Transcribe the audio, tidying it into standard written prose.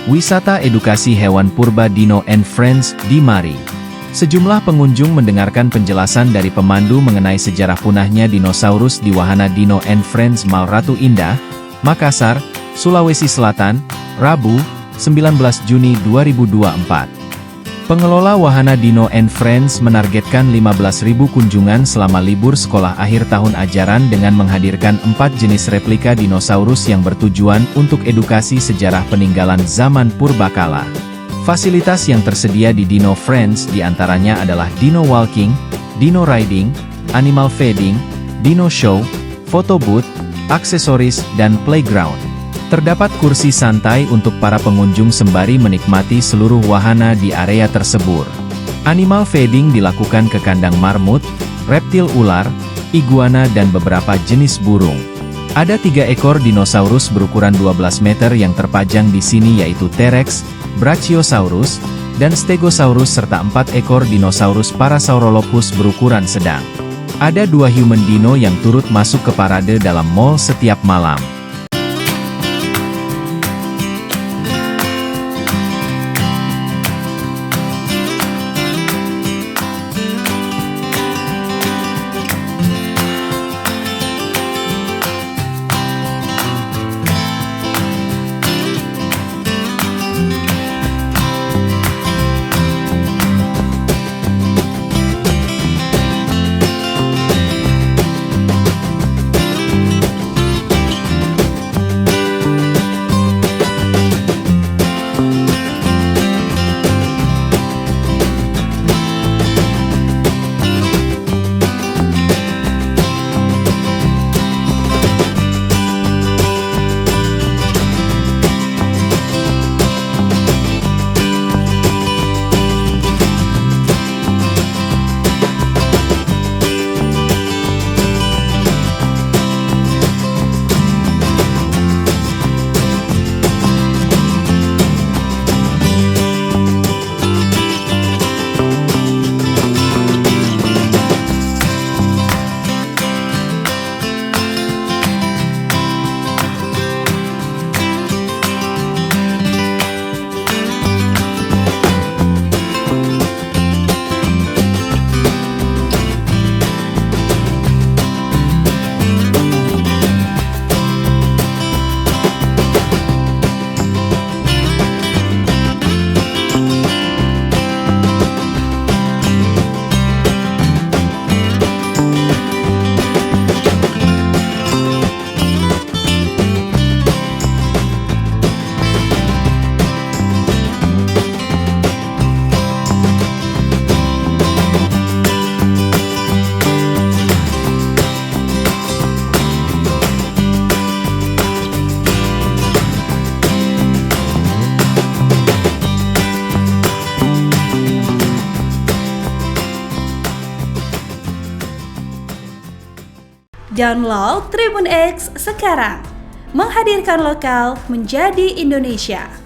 Wisata edukasi hewan purba Dino and Friends di Mari. Sejumlah pengunjung mendengarkan penjelasan dari pemandu mengenai sejarah punahnya dinosaurus di wahana Dino and Friends Mall Ratu Indah, Makassar, Sulawesi Selatan, Rabu, 19 Juni 2024. Pengelola wahana Dino and Friends menargetkan 15.000 kunjungan selama libur sekolah akhir tahun ajaran dengan menghadirkan 4 jenis replika dinosaurus yang bertujuan untuk edukasi sejarah peninggalan zaman purbakala. Fasilitas yang tersedia di Dino Friends diantaranya adalah Dino Walking, Dino Riding, Animal Feeding, Dino Show, Photo Booth, aksesoris, dan playground. Terdapat kursi santai untuk para pengunjung sembari menikmati seluruh wahana di area tersebut. Animal feeding dilakukan ke kandang marmut, reptil ular, iguana dan beberapa jenis burung. Ada 3 ekor dinosaurus berukuran 12 meter yang terpajang di sini yaitu T-Rex, Brachiosaurus, dan Stegosaurus serta 4 ekor dinosaurus Parasaurolophus berukuran sedang. Ada 2 human dino yang turut masuk ke parade dalam mall setiap malam. Download Tribun X sekarang, menghadirkan lokal menjadi Indonesia.